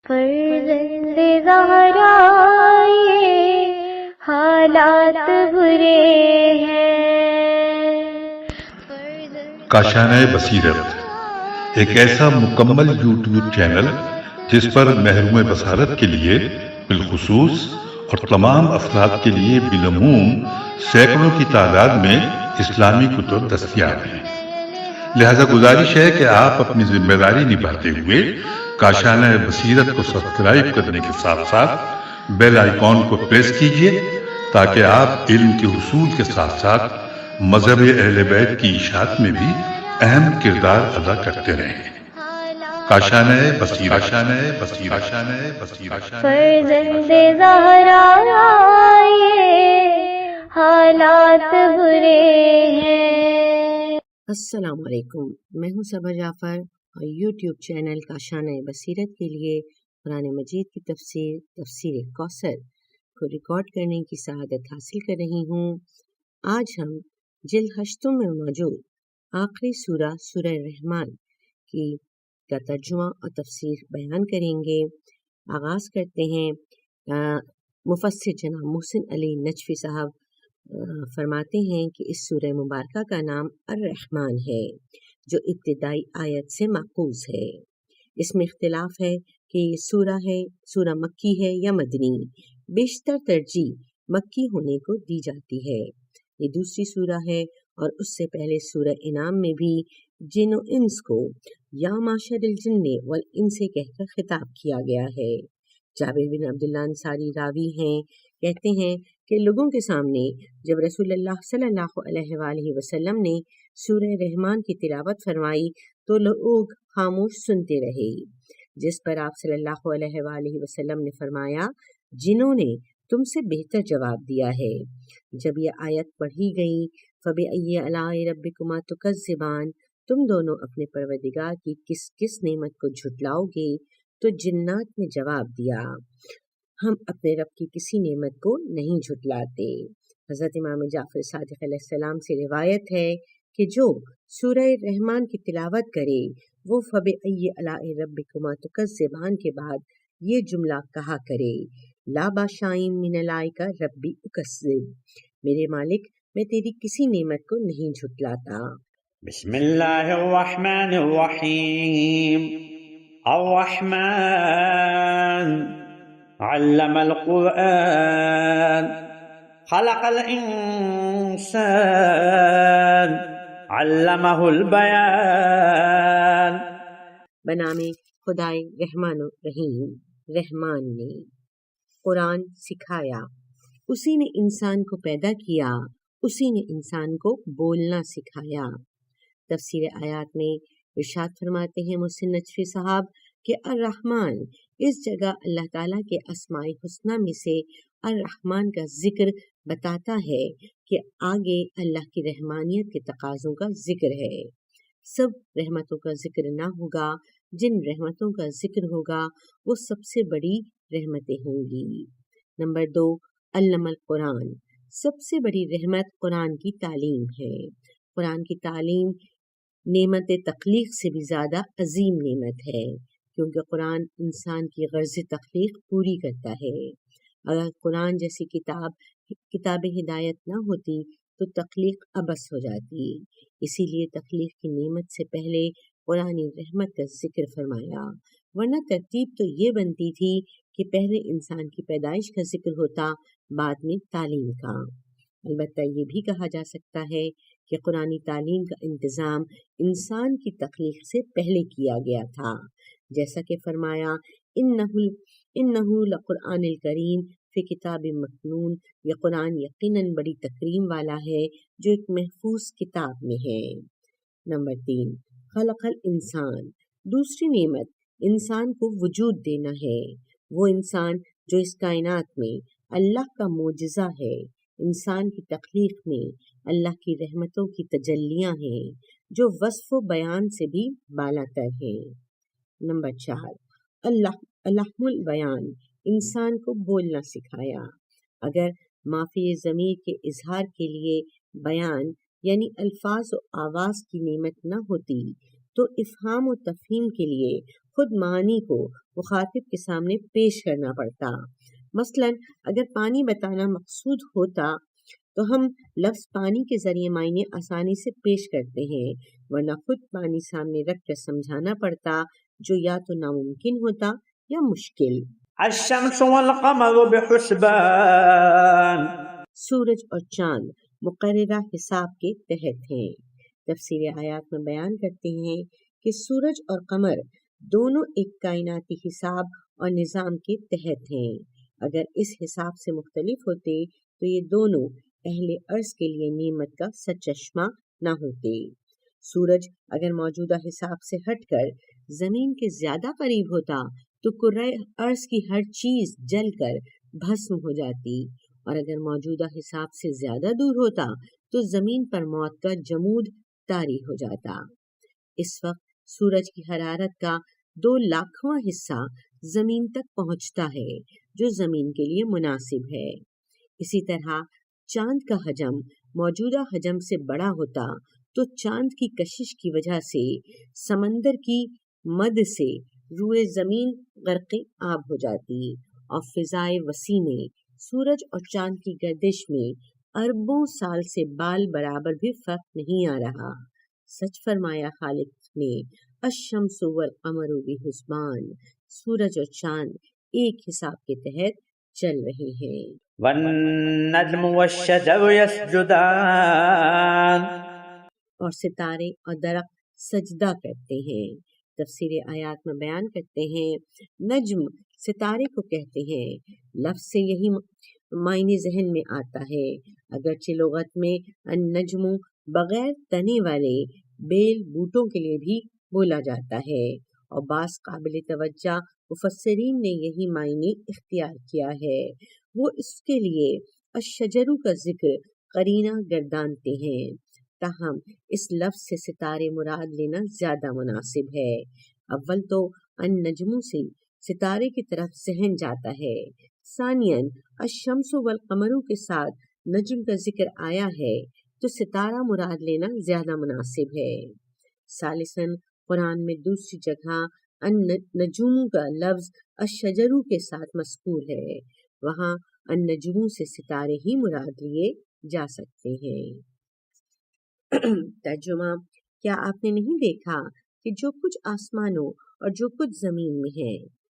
فرزند زہرا یہ حالات برے ہیں۔ کاشانہ بصیرت ایک ایسا مکمل یوٹیوب چینل جس پر محروم بصارت کے لیے بالخصوص اور تمام افراد کے لیے بالعموم سینکڑوں کی تعداد میں اسلامی کتب دستیاب ہیں۔ لہذا گزارش ہے کہ آپ اپنی ذمہ داری نبھاتے ہوئے کاشانہ بصیرت کو سبسکرائب کرنے کے ساتھ ساتھ بیل آئیکن کو پریس کیجئے تاکہ آپ علم کے حصول کے ساتھ ساتھ مذہب اہل بیت کی اشاعت میں بھی اہم کردار ادا کرتے رہیں۔ کاشانہ بصیرت۔ فرزند زہرا یہ حالات برے ہیں۔ السلام علیکم، میں ہوں صبا جعفر اور یوٹیوب چینل کاشانہ بصیرت کے لیے قرآن مجید کی تفسیر کوثر کو ریکارڈ کرنے کی سعادت حاصل کر رہی ہوں۔ آج ہم جلد 8 میں موجود آخری سورہ رحمان کا ترجمہ اور تفسیر بیان کریں گے۔ آغاز کرتے ہیں۔ مفسر جناب محسن علی نجفی صاحب فرماتے ہیں کہ اس سورہ مبارکہ کا نام الرحمن ہے، جو ابتدائی آیت سے ماخوذ ہے۔ اس میں اختلاف ہے کہ یہ سورہ مکی ہے یا مدنی۔ بیشتر ترجیح مکی ہونے کو دی جاتی ہے۔ یہ دوسری سورہ ہے اور اس سے پہلے سورہ انعام میں بھی جن و انس کو یا معشر الجن والانس کہہ کر خطاب کیا گیا ہے۔ جابر بن عبداللہ انصاری راوی ہیں، کہتے ہیں کہ لوگوں کے سامنے جب رسول اللہ صلی اللہ علیہ وآلہ وسلم نے سورہ رحمان کی تلاوت فرمائی تو لوگ خاموش سنتے رہے، جس پر آپ صلی اللہ علیہ وآلہ وسلم نے فرمایا، جنہوں نے تم سے بہتر جواب دیا ہے۔ جب یہ آیت پڑھی گئی، فَبِأَيِّ آلَاءِ رَبِّكُمَا تُكَذِّبَانِ، تم دونوں اپنے پروردگار کی کس کس نعمت کو جھٹلاؤ گے؟ تو جنات نے جواب دیا، ہم اپنے رب کی کسی نعمت کو نہیں جھٹلاتے۔ حضرت امام جعفر صادق علیہ السلام سے روایت ہے کہ جو سورہ رحمان کی تلاوت کرے وہ فَبِأَيِّ آلَاءِ رَبِّكُمَا تُكَذِّبَانِ کے بعد یہ جملہ کہا کرے، لا باشائم من الائک ربی اکذب، میرے مالک میں تیری کسی نعمت کو نہیں جھٹلاتا۔ بسم اللہ الرحمن الرحیم۔ الرحمن علم القرآن خلق الانسان علمہ البیان۔ بنام خدائے رحمان و رحیم، رحمان نے قرآن سکھایا، اسی نے انسان کو پیدا کیا، اسی نے انسان کو بولنا سکھایا۔ تفسیر آیات میں ارشاد فرماتے ہیں محسن نجفی صاحب کہ الرحمن اس جگہ اللہ تعالیٰ کے اسماء حسنہ میں سے الرحمن کا ذکر بتاتا ہے کہ آگے اللہ کی رحمانیت کے تقاضوں کا ذکر ہے۔ سب رحمتوں کا ذکر نہ ہوگا، جن رحمتوں کا ذکر ہوگا وہ سب سے بڑی رحمتیں ہوں گی۔ نمبر 2، علم القرآن، سب سے بڑی رحمت قرآن کی تعلیم ہے۔ قرآن کی تعلیم نعمت تخلیق سے بھی زیادہ عظیم نعمت ہے، کیونکہ قرآن انسان کی غرض تخلیق پوری کرتا ہے۔ اگر قرآن جیسی کتاب ہدایت نہ ہوتی تو تخلیق عبث ہو جاتی، اسی لیے تخلیق کی نعمت سے پہلے قرآن رحمت کا ذکر فرمایا، ورنہ ترتیب تو یہ بنتی تھی کہ پہلے انسان کی پیدائش کا ذکر ہوتا، بعد میں تعلیم کا۔ البتہ یہ بھی کہا جا سکتا ہے کہ قرآنی تعلیم کا انتظام انسان کی تخلیق سے پہلے کیا گیا تھا، جیسا کہ فرمایا، انہو لقرآن الکریم فی کتاب مکنون، یہ قرآن یقیناً بڑی تکریم والا ہے جو ایک محفوظ کتاب میں ہے۔ نمبر 3، خلق الانسان، دوسری نعمت انسان کو وجود دینا ہے۔ وہ انسان جو اس کائنات میں اللہ کا معجزہ ہے، انسان کی تخلیق میں اللہ کی رحمتوں کی تجلیاں ہیں جو وصف و بیان سے بھی بالاتر ہیں۔ نمبر 4، الحم البیان، انسان کو بولنا سکھایا۔ اگر معافی ضمیر کے اظہار کے لیے بیان یعنی الفاظ و آواز کی نعمت نہ ہوتی تو افہام و تفہیم کے لیے خود معانی کو مخاطب کے سامنے پیش کرنا پڑتا۔ مثلا اگر پانی بتانا مقصود ہوتا تو ہم لفظ پانی کے ذریعے معنی آسانی سے پیش کرتے ہیں، ورنہ خود پانی سامنے رکھ کر سمجھانا پڑتا، جو یا تو ناممکن ہوتا یا مشکل۔ الشمس والقمر بحسبان، سورج اور چاند مقررہ حساب کے تحت ہیں۔ تفسیر آیات میں بیان کرتے ہیں کہ سورج اور قمر دونوں ایک کائناتی حساب اور نظام کے تحت ہیں۔ اگر اس حساب سے مختلف ہوتے تو یہ دونوں اہل ارض کے لیے نعمت کا سرچشمہ نہ ہوتے۔ سورج اگر موجودہ حساب سے ہٹ کر زمین کے زیادہ قریب ہوتا تو کرۂ ارض کی ہر چیز جل کر بھسم ہو جاتی، اور اگر موجودہ حساب سے زیادہ دور ہوتا تو زمین پر موت کا جمود طاری ہو جاتا۔ اس وقت سورج کی حرارت کا 2,00,000واں حصہ زمین تک پہنچتا ہے، جو زمین کے لیے مناسب ہے۔ اسی طرح چاند کا حجم موجودہ حجم سے بڑا ہوتا تو چاند کی کشش کی وجہ سے سمندر کی مد سے روئے زمین غرق آب ہو جاتی، اور فضائے وسیع میں سورج اور چاند کی گردش میں اربوں سال سے بال برابر بھی فرق نہیں آ رہا۔ سچ فرمایا خالق نے، الشمس والقمر بحسبان، سورج اور چاند ایک حساب کے تحت چل رہے ہیں۔ والنجم والشجر يسجدان، اور ستارے اور درخت سجدہ کرتے ہیں۔ تفسیر آیات میں بیان کرتے ہیں، نجم ستارے کو کہتے ہیں۔ لفظ سے یہی معنی ذہن میں آتا ہے، اگرچہ لغت میں النجم بغیر تنے والے بیل بوٹوں کے لیے بھی بولا جاتا ہے، اور بعض قابل توجہ مفسرین نے یہی معنی اختیار کیا ہے۔ وہ اس کے لیے الشجر کا ذکر قرینہ گردانتے ہیں، تاہم اس لفظ سے ستارے مراد لینا زیادہ مناسب ہے۔ اول تو النجم سے ستارے کی طرف ذہن جاتا ہے، ثانیاً الشمس والقمر کے ساتھ نجم کا ذکر آیا ہے تو ستارہ مراد لینا زیادہ مناسب ہے۔ ثالثاً قرآن میں دوسری جگہ النجوم کا لفظ الشجر کے ساتھ مذکور ہے، وہاں النجوم سے ستارے ہی مراد لیے جا سکتے ہیں۔ ترجمہ: کیا آپ نے نہیں دیکھا کہ جو کچھ آسمانوں اور جو کچھ زمین میں ہے،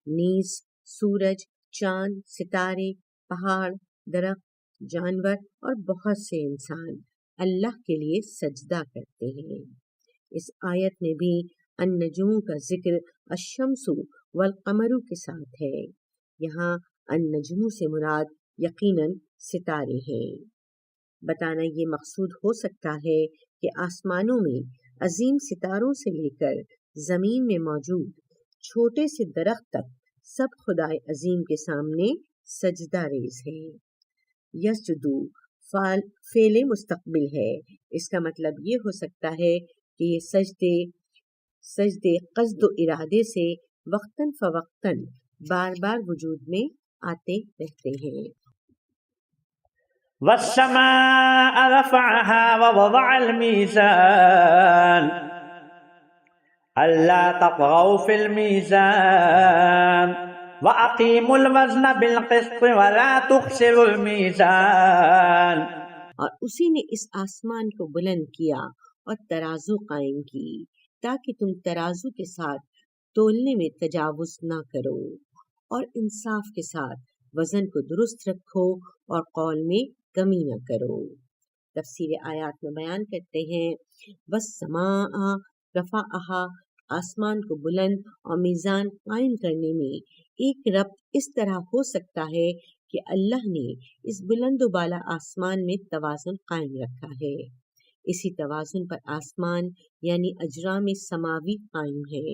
نیز سورج، چاند، ستارے، پہاڑ، درخت، جانور اور بہت سے انسان اللہ کے لیے سجدہ کرتے ہیں۔ اس آیت میں بھی النجوم کا ذکر الشمس والقمر کے ساتھ ہے۔ یہاں النجم سے مراد یقیناً ستارے ہیں۔ بتانا یہ مقصود ہو سکتا ہے کہ آسمانوں میں عظیم ستاروں سے لے کر زمین میں موجود چھوٹے سے درخت تک سب خدائے عظیم کے سامنے سجدہ ریز ہیں۔ یسجدو فعل مستقبل ہے، اس کا مطلب یہ ہو سکتا ہے کہ یہ سجدے قصد و ارادے سے وقتاً فوقتاً بار بار وجود میں آتے رہتے ہیں۔ والسماء رفعها ووضع الميزان ألا تطغوا في الميزان وأقيموا الوزن بالقسط ولا تخسروا الميزان، اور اسی نے اس آسمان کو بلند کیا اور ترازو قائم کی تاکہ تم ترازو کے ساتھ تولنے میں تجاوز نہ کرو، اور انصاف کے ساتھ وزن کو درست رکھو اور قول میں کمی نہ کرو۔ تفسیر آیات میں بیان کرتے ہیں، والسماء رفعها، آسمان کو بلند اور میزان قائم کرنے میں ایک ربط اس طرح ہو سکتا ہے کہ اللہ نے اس بلند و بالا آسمان میں توازن قائم رکھا ہے۔ اسی توازن پر آسمان یعنی اجرام سماوی قائم ہے۔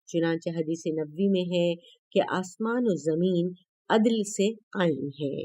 چنانچہ حدیث نبوی میں ہے کہ آسمان و زمین عدل سے قائم ہے۔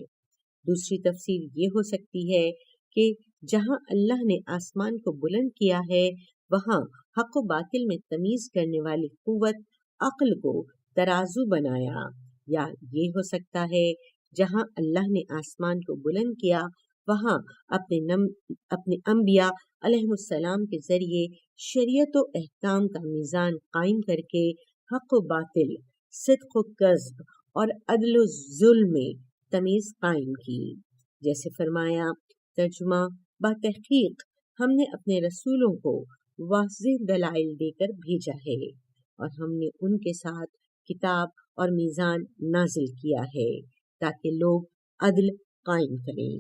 دوسری تفسیر یہ ہو سکتی ہے کہ جہاں اللہ نے آسمان کو بلند کیا ہے وہاں حق و باطل میں تمیز کرنے والی قوت عقل کو ترازو بنایا، یا یہ ہو سکتا ہے جہاں اللہ نے آسمان کو بلند کیا وہاں اپنے انبیاء علیہ السلام کے ذریعے شریعت و احکام کا میزان قائم کر کے حق و باطل، صدق و کذب اور عدل و ظلم میں تمیز قائم کی۔ جیسے فرمایا، ترجمہ: بتحقیق ہم نے اپنے رسولوں کو واضح دلائل دے کر بھیجا ہے اور ہم نے ان کے ساتھ کتاب اور میزان نازل کیا ہے تاکہ لوگ عدل قائم کریں۔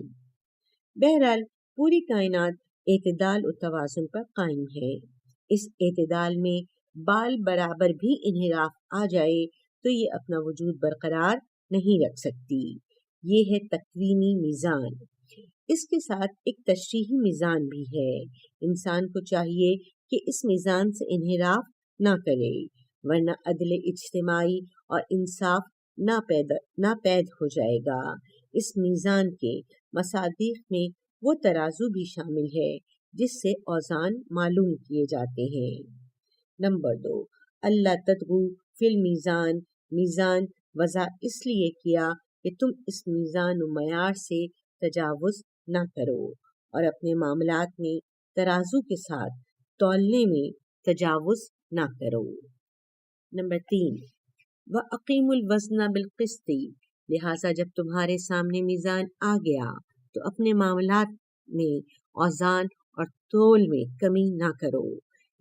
بہرحال پوری کائنات اعتدال و توازن پر قائم ہے۔ اس اعتدال میں بال برابر بھی انحراف آ جائے تو یہ اپنا وجود برقرار نہیں رکھ سکتی۔ یہ ہے تکوینی میزان۔ اس کے ساتھ ایک تشریحی میزان بھی ہے۔ انسان کو چاہیے کہ اس میزان سے انحراف نہ کرے، ورنہ عدل اجتماعی اور انصاف ناپید ہو جائے گا۔ اس میزان کے مصادیق میں وہ ترازو بھی شامل ہے جس سے اوزان معلوم کیے جاتے ہیں۔ نمبر 2، اللہ تطغوا فی المیزان۔ میزان وضع اس لیے کیا کہ تم اس میزان و معیار سے تجاوز نہ کرو اور اپنے معاملات میں ترازو کے ساتھ تولنے میں تجاوز نہ کرو۔ نمبر 3، وَأَقِیمُوا الْوَزْنَ بِالْقِسْطِ۔ لہٰذا جب تمہارے سامنے میزان آ گیا تو اپنے معاملات میں اوزان اور تول میں کمی نہ کرو۔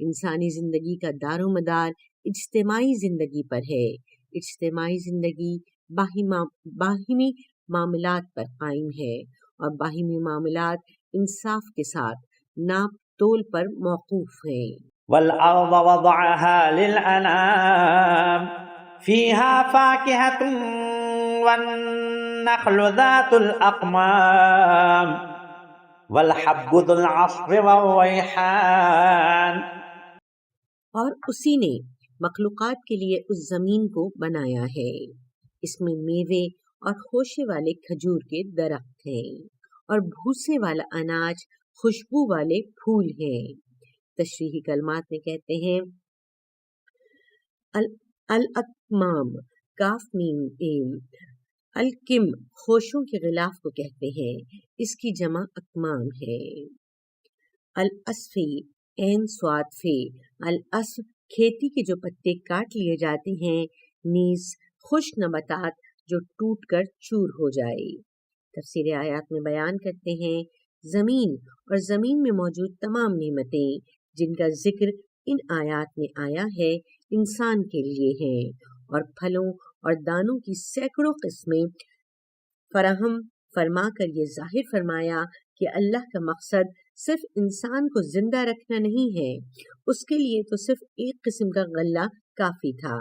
انسانی زندگی کا دار و مدار اجتماعی زندگی پر ہے۔ اجتماعی زندگی باہمی معاملات پر قائم ہے اور باہمی معاملات انصاف کے ساتھ ناپ تول پر موقوف ہیں۔ والأرض وضعها للأنام فيها فاكهة والنخل ذات الأقمام والحب ذو العصف والريحان۔ اور اسی نے مخلوقات کے لیے اس زمین کو بنایا ہے، اس میں میوے اور خوشے والے کھجور کے درخت ہیں اور بھوسے والا اناج، خوشبو والے پھول ہیں۔ تشریحی کلمات میں کہتے ہیں الاکمام، کاف میم ایم، الکم خوشوں کے غلاف کو کہتے ہیں، اس کی جمع اکمام ہے۔ الاسفی، عین صاد فی، الاسف کھیتی کے جو پتے کاٹ لیے جاتے ہیں، نیز خشک نباتات جو ٹوٹ کر چور ہو جائے۔ تفسیر آیات میں بیان کرتے ہیں، زمین اور زمین میں موجود تمام نعمتیں جن کا ذکر ان آیات میں آیا ہے انسان کے لیے ہیں، اور پھلوں اور دانوں کی سینکڑوں قسمیں فراہم فرما کر یہ ظاہر فرمایا کہ اللہ کا مقصد صرف انسان کو زندہ رکھنا نہیں ہے، اس کے لیے تو صرف ایک قسم کا غلہ کافی تھا،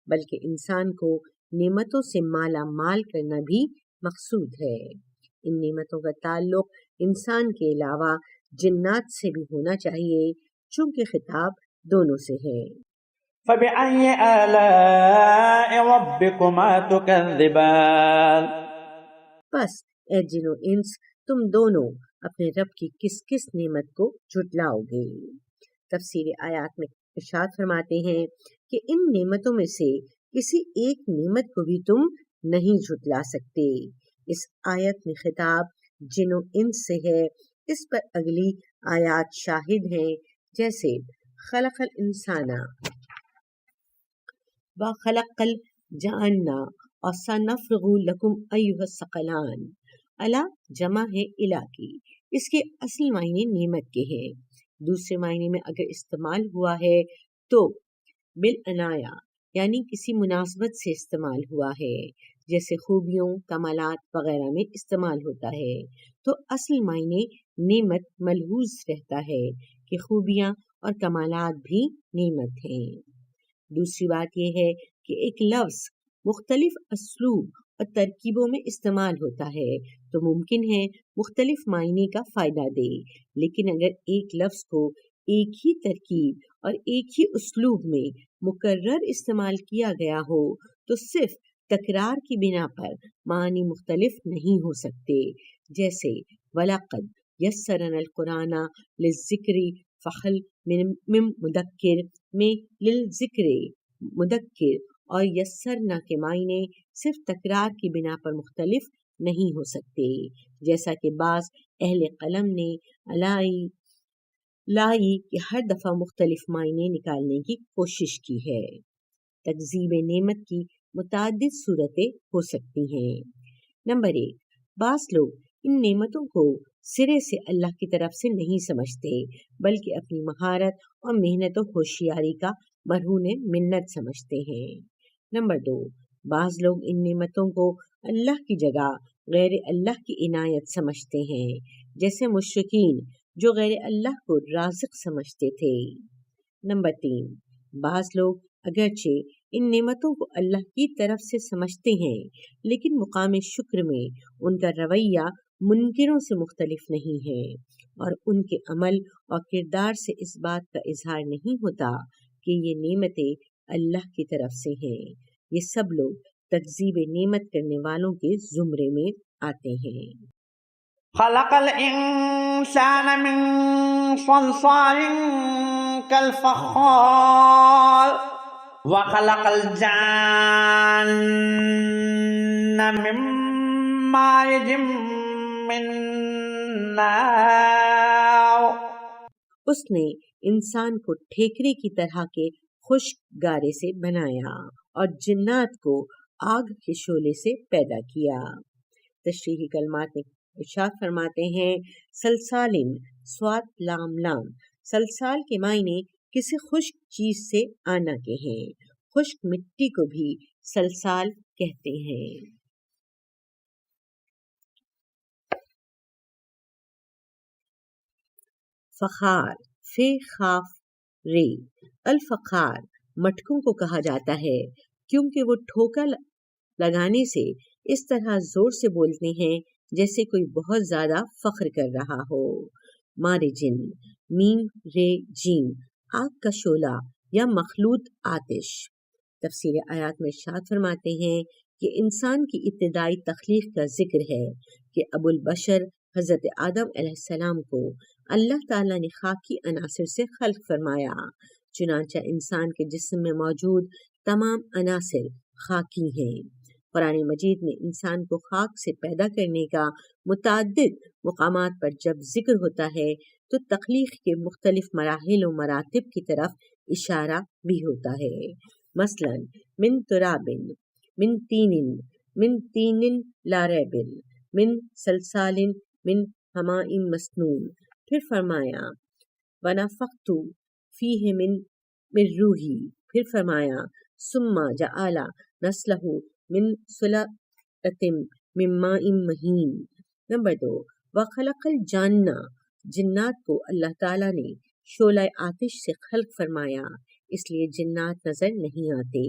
بلکہ انسان کو نعمتوں سے مالا مال کرنا بھی مقصود ہے۔ ان نعمتوں کا تعلق انسان کے علاوہ جنات سے بھی ہونا چاہیے، چونکہ خطاب دونوں سے ہے۔ فبأي آلاء ربكما تكذبان۔ بس اے جن و انس، تم دونوں اپنے رب کی کس کس نعمت کو جھٹلاؤ گے؟ تفسیر آیات میں ارشاد فرماتے ہیں کہ ان نعمتوں میں سے کسی ایک نعمت کو بھی تم نہیں جھٹلا سکتے۔ اس آیت میں خطاب جن و انس سے ہے، اس پر اگلی آیات شاہد ہیں، جیسے خلق الانسان وخلق الجان وسنفرغ لکم ایھا الثقلان۔ الا جمع ہے الا کی، اس کے اصل معنی نعمت کے ہیں، دوسرے معنی میں اگر استعمال ہوا ہے تو بالعنایا یعنی کسی مناسبت سے استعمال ہوا ہے، جیسے خوبیوں، کمالات وغیرہ میں استعمال ہوتا ہے، تو اصل معنی نعمت ملحوظ رہتا ہے کہ خوبیاں اور کمالات بھی نعمت ہیں۔ دوسری بات یہ ہے کہ ایک لفظ مختلف اسلوب اور ترکیبوں میں استعمال ہوتا ہے تو ممکن ہے مختلف معنی کا فائدہ دے، لیکن اگر ایک لفظ کو ایک ہی ترکیب اور ایک ہی اسلوب میں مکرر استعمال کیا گیا ہو تو صرف تکرار کی بنا پر معنی مختلف نہیں ہو سکتے، جیسے وَلَقَدْ يَسَّرْنَا الْقُرْآنَ لِلذِّكْرِ فَهَلْ مِن مُدَّكِرٍ میں للذکر مدکر اور یسرنا کے معنی صرف تکرار کی بنا پر مختلف نہیں ہو سکتے، جیسا کہ بعض اہل قلم نے لائی کہ ہر دفعہ مختلف معنی نکالنے کی کوشش کی ہے۔ تکذیب نعمت کی متعدد صورتیں ہو سکتی ہیں۔ نمبر 1، بعض لوگ ان نعمتوں کو سرے سے اللہ کی طرف سے نہیں سمجھتے بلکہ اپنی مہارت اور محنت و ہوشیاری کا مرہون منت سمجھتے ہیں۔ نمبر 2، بعض لوگ ان نعمتوں کو اللہ کی جگہ غیر اللہ کی عنایت سمجھتے ہیں، جیسے مشرکین جو غیر اللہ کو رازق سمجھتے تھے۔ نمبر 3، بعض لوگ اگرچہ ان نعمتوں کو اللہ کی طرف سے سمجھتے ہیں لیکن مقام شکر میں ان کا رویہ منکروں سے مختلف نہیں ہے اور ان کے عمل اور کردار سے اس بات کا اظہار نہیں ہوتا کہ یہ نعمتیں اللہ کی طرف سے ہیں۔ یہ سب لوگ تکذیب نعمت کرنے والوں کے زمرے میں آتے ہیں۔ خلق الإنسان من صلصال كالفخار وخلق الجان من مارج من نار۔ اس نے انسان کو ٹھیکرے کی طرح کے خشک گارے سے بنایا اور جنات کو آگ کے شعلے سے پیدا کیا۔ تشریحی کلمات میں ارشاد فرماتے ہیں سلسالن صاد لام لام، سلسال کے معنی کسی خشک چیز سے آنا کے ہیں، خشک مٹی کو بھی سلسال کہتے ہیں۔ فخار فے خاف رے، الفخار مٹکوں کو کہا جاتا ہے کیونکہ وہ ٹھوکا لگانے سے اس طرح زور سے بولتے ہیں جیسے کوئی بہت زیادہ فخر کر رہا ہو۔ مارجن میم رے جیم، آگ کا شعلہ یا مخلوط آتش۔ تفسیر آیات میں ارشاد فرماتے ہیں کہ انسان کی ابتدائی تخلیق کا ذکر ہے کہ ابو البشر حضرت آدم علیہ السلام کو اللہ تعالیٰ نے خاکی عناصر سے خلق فرمایا، چنانچہ انسان کے جسم میں موجود تمام عناصر خاکی ہیں۔ قرآن مجید میں انسان کو خاک سے پیدا کرنے کا متعدد مقامات پر جب ذکر ہوتا ہے تو تخلیق کے مختلف مراحل و مراتب کی طرف اشارہ بھی ہوتا ہے۔ مثلا من تراب، من تین لاریب، من سلسال من حماء مسنون۔ پھر فرمایا ونفخت فیہ من روحی، پھر فرمایا ثم جعل نسلہ من سلالۃ من ماء مہین۔ نمبر 2، وخلق الجان، جنات کو اللہ تعالیٰ نے شعلہ آتش سے خلق فرمایا، اس لیے جنات نظر نہیں آتے۔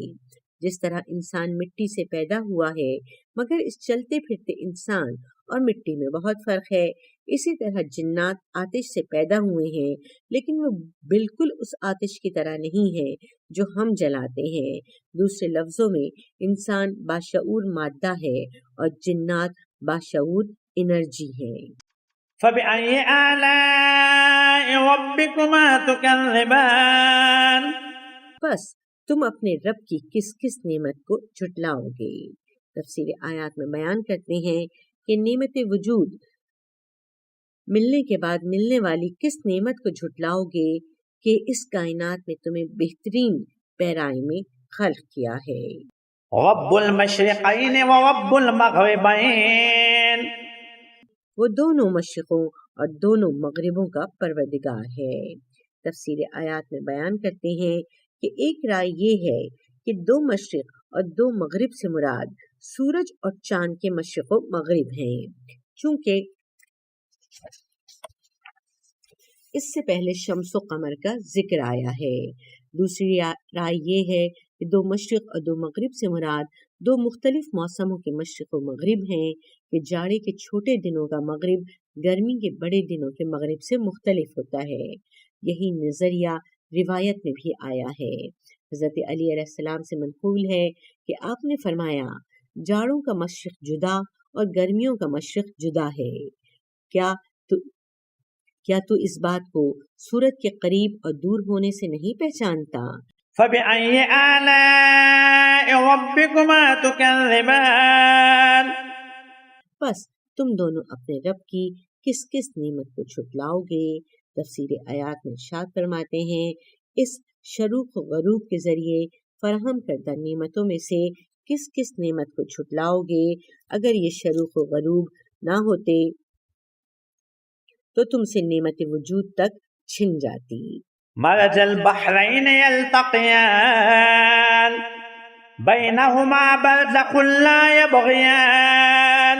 جس طرح انسان مٹی سے پیدا ہوا ہے مگر اس چلتے پھرتے انسان اور مٹی میں بہت فرق ہے، اسی طرح جنات آتش سے پیدا ہوئے ہیں لیکن وہ بالکل اس آتش کی طرح نہیں ہے جو ہم جلاتے ہیں۔ دوسرے لفظوں میں انسان باشعور مادہ ہے اور جنات باشعور انرجی ہے۔ فبأي آلاء ربكما تكذبان، بس تم اپنے رب کی کس کس نعمت کو جھٹلاؤ گے؟ تفسیر آیات میں بیان کرتے ہیں کہ نعمت وجود ملنے کے بعد ملنے والی کس نعمت کو جھٹلاؤ گے کہ اس کائنات میں تمہیں بہترین پیرائی میں خلق کیا ہے۔ رب المشرقین ورب المغربین، وہ دونوں مشرقوں اور دونوں مغربوں کا پروردگار ہے۔ تفسیر آیات میں بیان کرتے ہیں کہ ایک رائے یہ ہے کہ 2 مشرق اور 2 مغرب سے مراد سورج اور چاند کے مشرق و مغرب ہیں، چونکہ اس سے پہلے شمس و قمر کا ذکر آیا ہے۔ دوسری رائے یہ ہے کہ 2 مشرق اور 2 مغرب سے مراد 2 مختلف موسموں کے مشرق و مغرب ہیں کہ جاڑے کے چھوٹے دنوں کا مغرب گرمی کے بڑے دنوں کے مغرب سے مختلف ہوتا ہے۔ یہی نظریہ روایت میں بھی آیا ہے۔ حضرت علی علیہ السلام سے منقول ہے کہ آپ نے فرمایا جاڑوں کا مشرق جدا اور گرمیوں کا مشرق جدا ہے۔ کیا تو اس بات کو سورج کے قریب اور دور ہونے سے نہیں پہچانتا؟ فبأي آلاء ربكما تكذبان، بس تم دونوں اپنے رب کی کس کس نعمت کو چھٹلاؤ گے؟ تفسیر آیات میں ارشاد فرماتے ہیں اس شروق و غروب کے ذریعے فراہم کردہ نعمتوں میں سے کس کس نعمت کو جھٹلاؤ گے؟ اگر یہ شروق و غروب نہ ہوتے تو تم سے نعمت وجود تک چھن جاتی۔ مرج البحرین یلتقیان بینہما برزخ لا یبغیان۔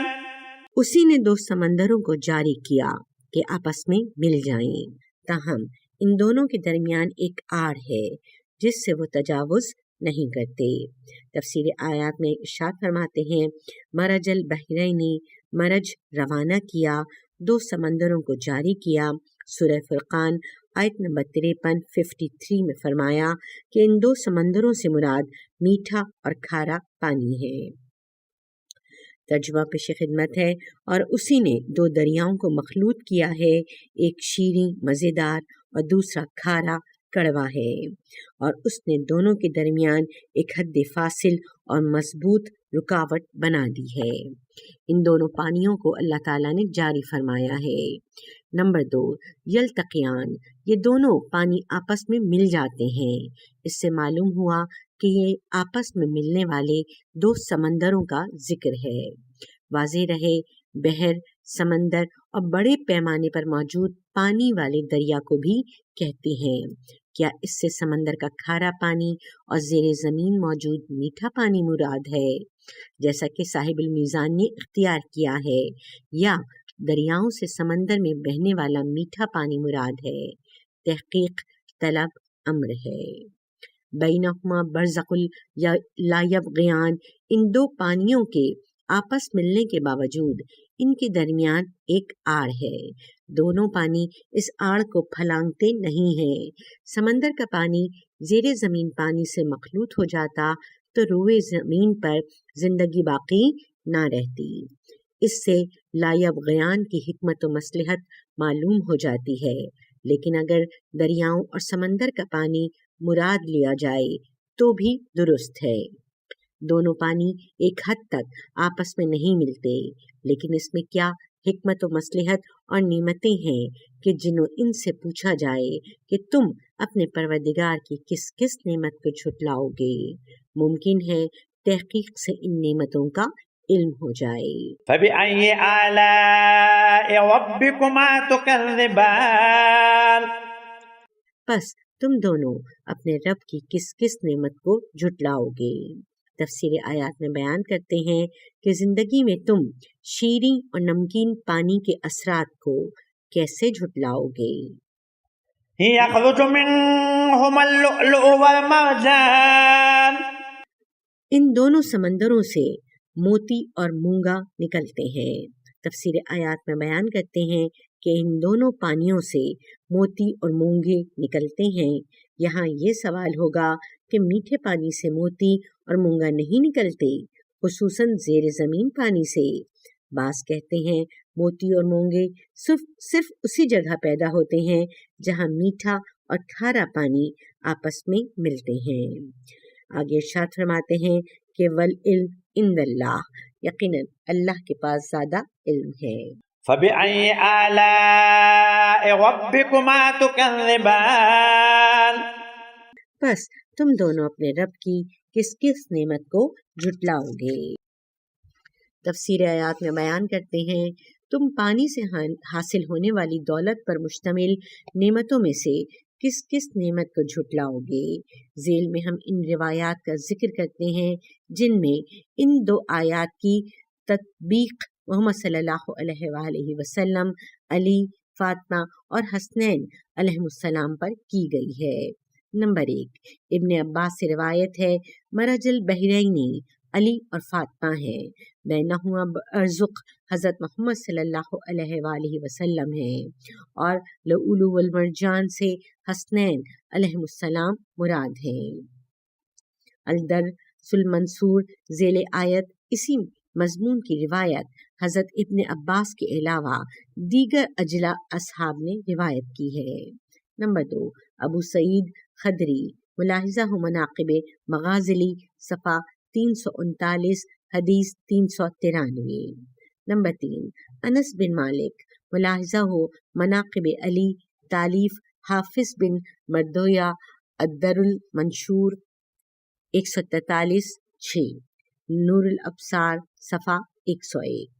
اسی نے دو سمندروں کو جاری کیا کہ آپس میں مل جائیں، تاہم ان دونوں کے درمیان ایک آڑ ہے جس سے وہ تجاوز نہیں کرتے۔ تفسیر آیات میں ارشاد فرماتے ہیں مرج البحرین، مرج روانہ کیا، دو سمندروں کو جاری کیا۔ سورہ فرقان آیت نمبر 53 میں فرمایا کہ ان دو سمندروں سے مراد میٹھا اور کھارا پانی ہے۔ ترجمہ پیش خدمت ہے، اور اسی نے دو دریاؤں کو مخلوط کیا ہے، ایک شیریں مزیدار اور دوسرا کھارا کڑوا ہے، اور اس نے دونوں کے درمیان ایک حد فاصل اور مضبوط رکاوٹ بنا دی ہے۔ ان دونوں پانیوں کو اللہ تعالیٰ نے جاری فرمایا ہے۔ نمبر 2، یلتقیان، یہ دونوں پانی آپس میں مل جاتے ہیں۔ اس سے معلوم ہوا کہ یہ آپس میں ملنے والے دو سمندروں کا ذکر ہے۔ واضح رہے، بحر، سمندر اور بڑے پیمانے پر موجود پانی والے دریا کو بھی کہتے ہیں۔ کیا اس سے سمندر کا کھارا پانی اور زیر زمین موجود میٹھا پانی مراد ہے، جیسا کہ صاحب المیزان نے اختیار کیا ہے، یا دریاؤں سے سمندر میں بہنے والا میٹھا پانی مراد ہے؟ تحقیق طلب امر ہے۔ بینہما برزخ لا یبغیان، ان دو پانیوں کے آپس ملنے کے باوجود ان کے درمیان ایک آڑ ہے۔ دونوں پانی اس آڑ کو پھلانگتے نہیں ہیں۔ سمندر کا پانی زیر زمین پانی سے مخلوط ہو جاتا تو روئے زمین پر زندگی باقی نہ رہتی۔ اس سے لا یبغیان کی حکمت و مصلحت معلوم ہو جاتی ہے، لیکن اگر دریاؤں اور سمندر کا پانی مراد لیا جائے تو بھی درست ہے۔ دونوں پانی ایک حد تک آپس میں نہیں ملتے، لیکن اس میں کیا حکمت و مصلحت اور نعمتیں ہیں کہ جنوں ان سے پوچھا جائے کہ تم اپنے پروردگار کی کس کس نعمت کو جھٹلاؤ گے؟ ممکن ہے تحقیق سے ان نعمتوں کا علم ہو جائے۔ فبأي آلاء ربكما تكذبان۔ پس تم دونوں اپنے رب کی کس کس نعمت کو جھٹلاؤ گے؟ تفسیر آیات میں بیان کرتے ہیں کہ زندگی میں تم شیریں اور نمکین پانی کے اثرات کو کیسے جھٹلاؤ گے؟ يخرج منهما اللؤلؤ والمرجان۔ ان دونوں سمندروں سے موتی اور مونگا نکلتے ہیں۔ تفسیر آیات میں بیان کرتے ہیں کہ ان دونوں پانیوں سے موتی اور مونگے نکلتے ہیں۔ یہاں یہ سوال ہوگا کہ میٹھے پانی سے موتی اور مونگا نہیں نکلتے، خصوصاً زیر زمین پانی سے؟ بعض کہتے ہیں موتی اور مونگے صرف اسی جگہ پیدا ہوتے ہیں جہاں میٹھا اور کھارا پانی آپس میں ملتے ہیں۔ آگے ارشاد فرماتے ہیں کہ والعلم عند اللہ، یقیناً اللہ کے پاس زیادہ علم ہے۔ فبأي آلاء ربكما تكذبان۔ بس تم دونوں اپنے رب کی کس کس نعمت کو جھٹلاؤ گے؟ تفسیر آیات میں بیان کرتے ہیں تم پانی سے حاصل ہونے والی دولت پر مشتمل نعمتوں میں سے کس کس نعمت کو جھٹلاؤ گے؟ ذیل میں ہم ان روایات کا ذکر کرتے ہیں جن میں ان دو آیات کی تطبیق محمد صلی اللہ علیہ وآلہ وسلم، علی، فاطمہ اور حسنین علیہ السلام پر کی گئی ہے۔ نمبر 1، ابن عباس سے روایت ہے مرج البحرین علی اور فاطمہ ہے، بینہما برزخ حضرت محمد صلی اللہ علیہ وآلہ وسلم ہے، اور لؤلؤ والمرجان سے حسنین علیہ السلام مراد ہیں۔ الدرس المنصور ذیل آیت اسی مضمون کی روایت حضرت ابن عباس کے علاوہ دیگر اجلا اصحاب نے روایت کی ہے۔ نمبر 2، ابو سعید خدری، ملاحظہ مناقب مغازلی، صفحہ 339، حدیث 393۔ نمبر 3، انس بن مالک، ملاحظہ مناقب علی، تالیف حافظ بن مردویہ، الدر المنشور، 143-6 نور الابصار صفحہ 101۔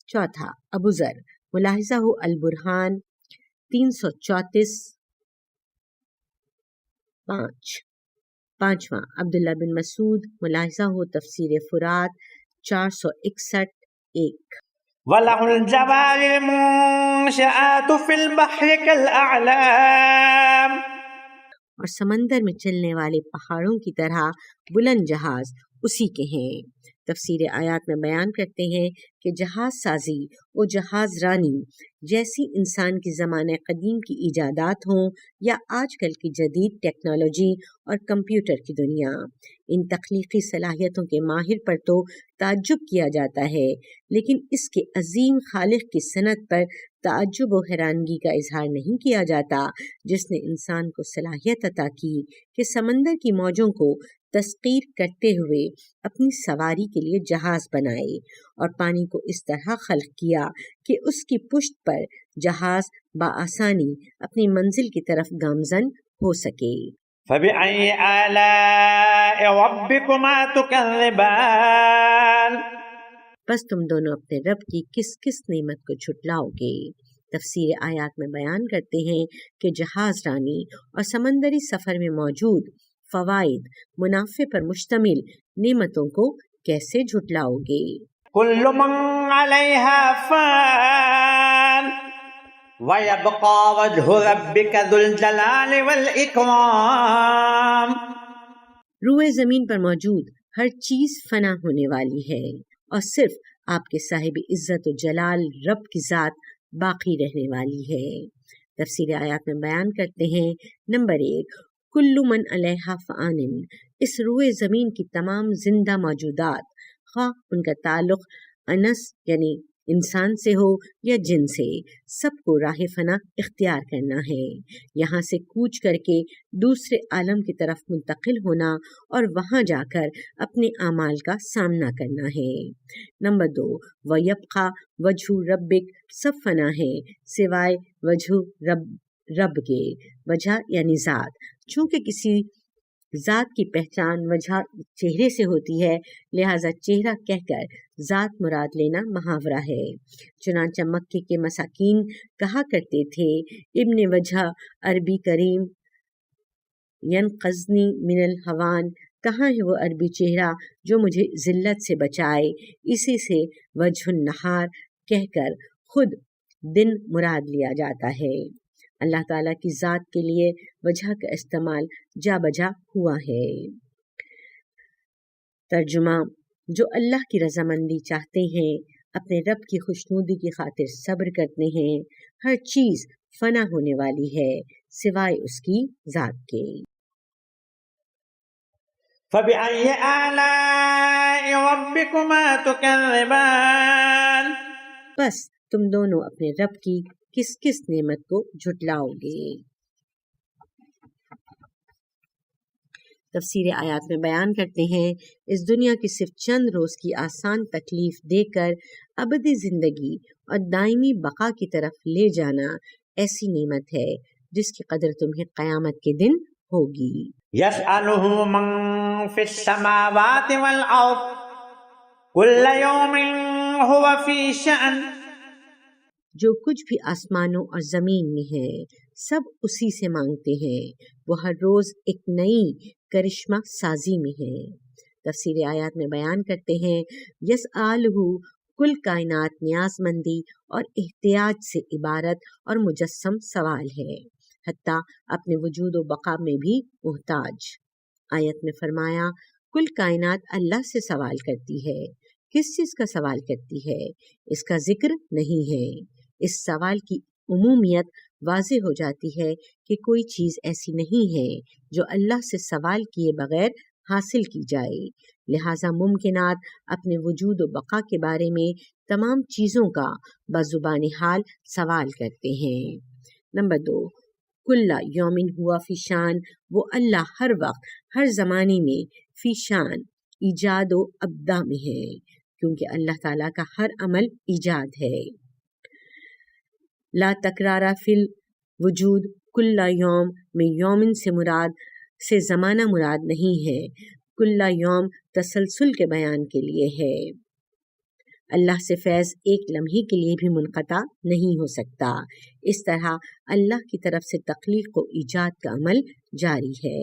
چوتھا ابو ذر ملاحظہ البرہان 334-5۔ پانچواں عبداللہ بن مسعود ملاحظہ تفسیر فرات 461-1۔ وَلَهُ الْجَوَارِ الْمُنشَآتُ فِي الْبَحْرِ كَالْأَعْلَامِ، اور سمندر میں چلنے والے پہاڑوں کی طرح بلند جہاز اسی کے ہیں۔ تفسیر آیات میں بیان کرتے ہیں کہ جہاز سازی و جہاز رانی جیسی انسان کی زمانہ قدیم کی ایجادات ہوں یا آج کل کی جدید ٹیکنالوجی اور کمپیوٹر کی دنیا، ان تخلیقی صلاحیتوں کے ماہر پر تو تعجب کیا جاتا ہے، لیکن اس کے عظیم خالق کی صنعت پر تعجب و حیرانگی کا اظہار نہیں کیا جاتا، جس نے انسان کو صلاحیت عطا کی کہ سمندر کی موجوں کو تسخیر کرتے ہوئے اپنی سواری کے لیے جہاز بنائے، اور پانی کو اس طرح خلق کیا کہ اس کی پشت پر جہاز بآسانی اپنی منزل کی طرف گامزن ہو سکے۔ فَبِأَيِّ آلَاءِ رَبِّكُمَا تُكَذِّبَانِ، بس تم دونوں اپنے رب کی کس کس نعمت کو جھٹلاؤ گے؟ تفسیر آیات میں بیان کرتے ہیں کہ جہاز رانی اور سمندری سفر میں موجود فوائد منافع پر مشتمل نعمتوں کو کیسے جھٹلاؤ گے؟ كُلُّ مَنْ عَلَيْهَا فَانٍ وَيَبْقَى وَجْهُ رَبِّكَ ذُو الْجَلَالِ وَالْإِكْرَامِ، روئے زمین پر موجود ہر چیز فنا ہونے والی ہے اور صرف آپ کے صاحب عزت و جلال رب کی ذات باقی رہنے والی ہے۔ تفسیر آیات میں بیان کرتے ہیں، نمبر 1، کل من علیہا فان، اس روئے زمین کی تمام زندہ موجودات، خواہ ان کا تعلق انس یعنی انسان سے ہو یا جن سے، سب کو راہ فنا اختیار کرنا ہے، یہاں سے کوچ کر کے دوسرے عالم کی طرف منتقل ہونا اور وہاں جا کر اپنے اعمال کا سامنا کرنا ہے۔ نمبر 2، وَيَبْقَى وَجْهُ رَبِّكَ، سب فنا ہے سوائے وجہ رب کے، وجہ یعنی ذات، چونکہ کسی ذات کی پہچان وجہ چہرے سے ہوتی ہے، لہذا چہرہ کہہ کر ذات مراد لینا محاورہ ہے۔ چنانچہ مکے کے مساکین کہا کرتے تھے، ابن وجہ عربی کریم ینقذنی من الہوان، کہاں ہے وہ عربی چہرہ جو مجھے ذلت سے بچائے، اسی سے وجہ النہار کہہ کر خود دن مراد لیا جاتا ہے۔ اللہ تعالیٰ کی ذات کے لیے وجہ کا استعمال جا بجا ہوا ہے۔ ترجمہ، جو اللہ کی رضامندی چاہتے ہیں، اپنے رب کی خوشنودی کی خاطر صبر کرتے ہیں، ہر چیز فنا ہونے والی ہے سوائے اس کی ذات کے۔ فَبِأَيِّ آلَاءِ رَبِّكُمَا تُكَذِّبَانِ، بس تم دونوں اپنے رب کی کس کس نعمت کو جھٹلاؤ گے؟ تفسیر آیات میں بیان کرتے ہیں، اس دنیا کی صرف چند روز کی آسان تکلیف دے کر ابدی زندگی اور دائمی بقا کی طرف لے جانا ایسی نعمت ہے جس کی قدر تمہیں قیامت کے دن ہوگی۔ يَسْأَلُهُ مَنْ فِي السَّمَاوَاتِ وَالْأَرْضِ كُلَّ يَوْمٍ هُوَ فِي شَأْنٍ، جو کچھ بھی آسمانوں اور زمین میں ہے سب اسی سے مانگتے ہیں، وہ ہر روز ایک نئی کرشمہ سازی میں ہے۔ تفسیر آیات میں بیان کرتے ہیں، یسألہ، کل کائنات نیاز مندی اور احتیاج سے عبارت اور مجسم سوال ہے، حتیٰ اپنے وجود و بقا میں بھی محتاج۔ آیت میں فرمایا، کل کائنات اللہ سے سوال کرتی ہے۔ کس چیز کا سوال کرتی ہے؟ اس کا ذکر نہیں ہے۔ اس سوال کی عمومیت واضح ہو جاتی ہے کہ کوئی چیز ایسی نہیں ہے جو اللہ سے سوال کیے بغیر حاصل کی جائے، لہذا ممکنات اپنے وجود و بقا کے بارے میں تمام چیزوں کا بزبان حال سوال کرتے ہیں۔ نمبر 2، کل یومن ہوا فی شان، وہ اللہ ہر وقت ہر زمانے میں فی شان ایجاد و ابدا میں ہے، کیونکہ اللہ تعالیٰ کا ہر عمل ایجاد ہے۔ لا تکرارا فی الوجود، کل یوم میں یومن سے زمانہ مراد نہیں ہے، کل یوم تسلسل کے بیان کے لیے ہے۔ اللہ سے فیض ایک لمحے کے لیے بھی منقطع نہیں ہو سکتا۔ اس طرح اللہ کی طرف سے تخلیق و ایجاد کا عمل جاری ہے۔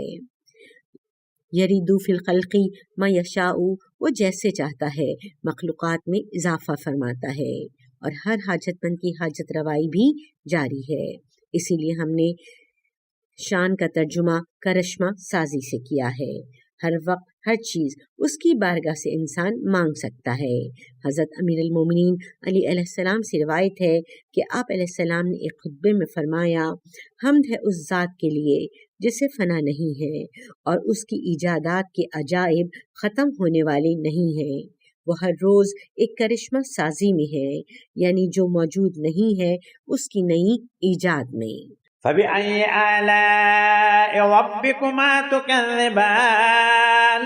یریدو فی الخلق ما یشاء، وہ جیسے چاہتا ہے مخلوقات میں اضافہ فرماتا ہے، اور ہر حاجت مند کی حاجت روائی بھی جاری ہے۔ اسی لیے ہم نے شان کا ترجمہ کرشمہ سازی سے کیا ہے۔ ہر وقت ہر چیز اس کی بارگاہ سے انسان مانگ سکتا ہے۔ حضرت امیر المومنین علی علیہ السلام سے روایت ہے کہ آپ علیہ السلام نے ایک خطبے میں فرمایا، حمد ہے اس ذات کے لیے جسے فنا نہیں ہے اور اس کی ایجادات کے عجائب ختم ہونے والے نہیں ہیں۔ وہ ہر روز ایک کرشمہ سازی میں ہے، یعنی جو موجود نہیں ہے اس کی نئی ایجاد میں۔ فبأي آلاء ربكما تكذبان،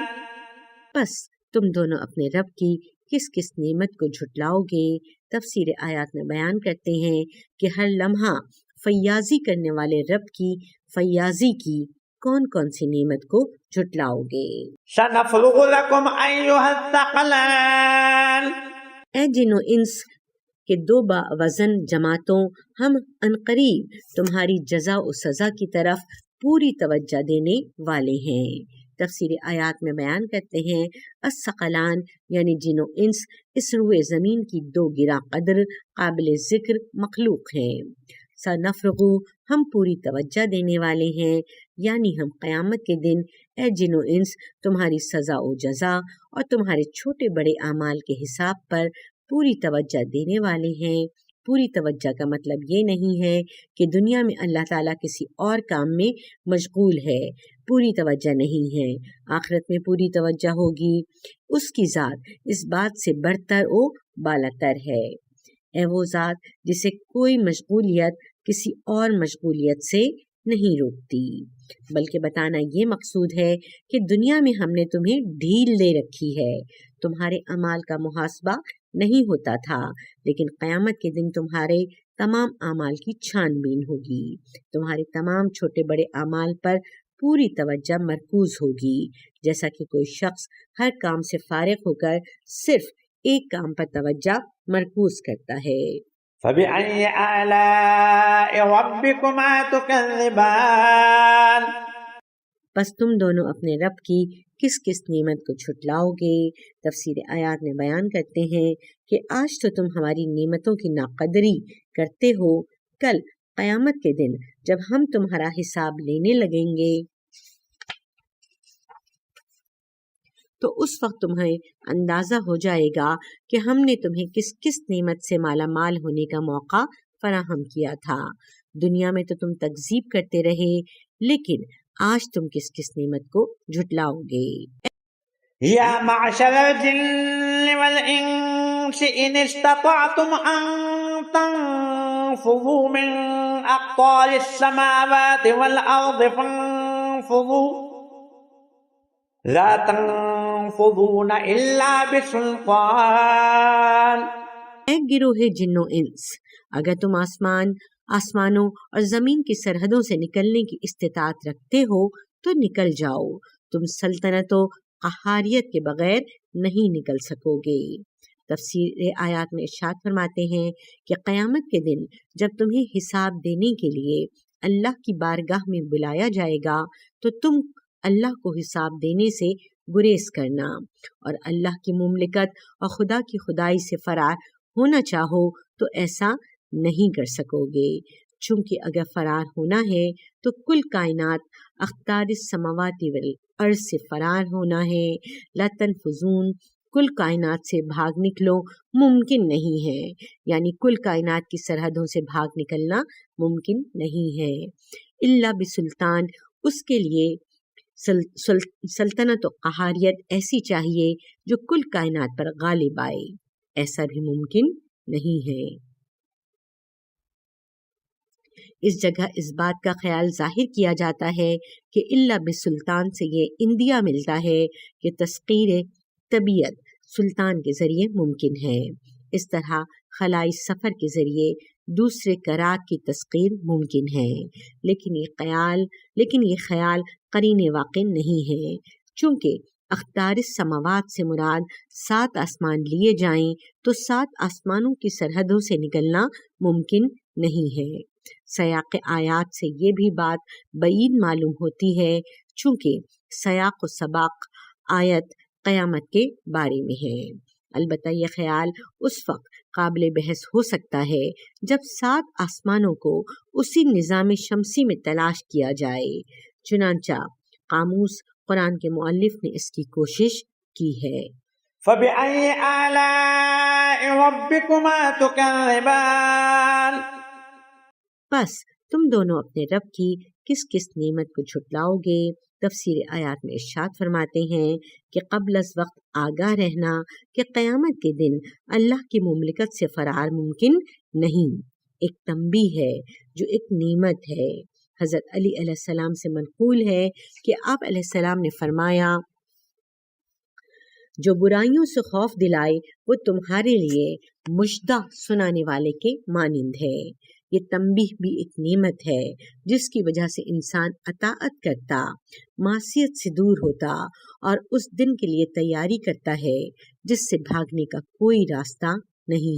بس تم دونوں اپنے رب کی کس کس نعمت کو جھٹلاؤ گے؟ تفسیر آیات میں بیان کرتے ہیں کہ ہر لمحہ فیاضی کرنے والے رب کی فیاضی کی کون کون سی نعمت کو جھٹلاؤ گے؟ سنفرغ لكم أيها الثقلان، اے جن و انس کے دو با وزن جماعتوں، ہم عنقریب تمہاری جزا و سزا کی طرف پوری توجہ دینے والے ہیں۔ تفسیر آیات میں بیان کرتے ہیں الثقلان یعنی جن و انس اس روئے زمین کی دو گراں قدر قابل ذکر مخلوق ہیں۔ سنفرغو ہم پوری توجہ دینے والے ہیں، یعنی ہم قیامت کے دن اے جن و انس تمہاری سزا و جزا اور تمہارے چھوٹے بڑے اعمال کے حساب پر پوری توجہ دینے والے ہیں۔ پوری توجہ کا مطلب یہ نہیں ہے کہ دنیا میں اللہ تعالیٰ کسی اور کام میں مشغول ہے، پوری توجہ نہیں ہے۔ آخرت میں پوری توجہ ہوگی، اس کی ذات اس بات سے برتر و بالاتر ہے۔ اے وہ ذات جسے کوئی مشغولیت کسی اور مشغولیت سے نہیں روکتی، بلکہ بتانا یہ مقصود ہے کہ دنیا میں ہم نے تمہیں ڈھیل دے رکھی ہے، تمہارے اعمال کا محاسبہ نہیں ہوتا تھا، لیکن قیامت کے دن تمہارے تمام اعمال کی چھان بین ہوگی، تمہارے تمام چھوٹے بڑے اعمال پر پوری توجہ مرکوز ہوگی، جیسا کہ کوئی شخص ہر کام سے فارغ ہو کر صرف ایک کام پر توجہ مرکوز کرتا ہے۔ فبأي آلاء ربكما تكذبان، بس تم دونوں اپنے رب کی کس کس نعمت کو چھٹلاؤ گے؟ تفسیر آیات میں بیان کرتے ہیں کہ آج تو تم ہماری نعمتوں کی ناقدری کرتے ہو، کل قیامت کے دن جب ہم تمہارا حساب لینے لگیں گے تو اس وقت تمہیں اندازہ ہو جائے گا کہ ہم نے تمہیں کس کس نعمت سے مالا مال ہونے کا موقع فراہم کیا تھا۔ دنیا میں تو تم تکذیب کرتے رہے، لیکن آج تم کس کس نعمت کو جھٹلاؤ گے؟ یا معشر الجن والانس ان استطعتم ان تنفذوا من اقطار السماوات والارض فانفذوا لا تنفذون الا بسلطان۔ اے گروہ جن و انس، اگر تم آسمانوں اور زمین کی سرحدوں سے نکلنے کی استطاعت رکھتے ہو تو نکل جاؤ، تم سلطنت و قہاریت کے بغیر نہیں نکل سکو گے۔ تفسیر آیات میں ارشاد فرماتے ہیں کہ قیامت کے دن جب تمہیں حساب دینے کے لیے اللہ کی بارگاہ میں بلایا جائے گا تو تم اللہ کو حساب دینے سے گریز کرنا، اور اللہ کی مملکت اور خدا کی خدائی سے فرار ہونا چاہو تو ایسا نہیں کر سکو گے، چونکہ اگر فرار ہونا ہے تو کل کائنات اقطار السماوات والارض سے فرار ہونا ہے۔ لا تنفذون، کل کائنات سے بھاگ نکلو ممکن نہیں ہے، یعنی کل کائنات کی سرحدوں سے بھاگ نکلنا ممکن نہیں ہے۔ الا بسلطان، اس کے لیے سلطنت و قہاریت ایسی چاہیے جو کل کائنات پر غالب آئے، ایسا بھی ممکن نہیں ہے۔ اس جگہ اس بات کا خیال ظاہر کیا جاتا ہے کہ الا بسلطان سے یہ اندیا ملتا ہے کہ تسخیر طبیعت سلطان کے ذریعے ممکن ہے۔ اس طرح خلائی سفر کے ذریعے دوسرے کرات کی تسخیر ممکن ہے، لیکن یہ خیال قرین واقع نہیں ہے، چونکہ اختار السماوات سے مراد 7 آسمان لیے جائیں تو 7 آسمانوں کی سرحدوں سے نکلنا ممکن نہیں ہے۔ سیاق آیات سے یہ بھی بات بعید معلوم ہوتی ہے، چونکہ سیاق و سباق آیت قیامت کے بارے میں ہے۔ البتہ یہ خیال اس وقت قابل بحث ہو سکتا ہے جب 7 آسمانوں کو اسی نظام شمسی میں تلاش کیا جائے۔ چنانچہ قاموس قرآن کے مؤلف نے اس کی کوشش کی ہے۔ فَبِأَيِّ آلَاءِ رَبِّكُمَا تُكَذِّبَانِ؟ بس تم دونوں اپنے رب کی کس کس نعمت کو جھٹلاؤ گے؟ تفسیر آیات میں ارشاد فرماتے ہیں کہ قبل از وقت آگاہ رہنا کہ قیامت کے دن اللہ کی مملکت سے فرار ممکن نہیں، ایک تنبیہ ہے جو ایک نعمت ہے۔ حضرت علی علیہ السلام سے منقول ہے کہ آپ علیہ السلام نے فرمایا، جو برائیوں سے خوف دلائے وہ تمہارے لیے مژدہ سنانے والے کے مانند ہے۔ یہ تنبیہ بھی ایک نعمت ہے جس کی وجہ سے انسان اطاعت کرتا، معصیت سے دور ہوتا اور اس دن کے لیے تیاری کرتا ہے جس سے بھاگنے کا کوئی راستہ نہیں۔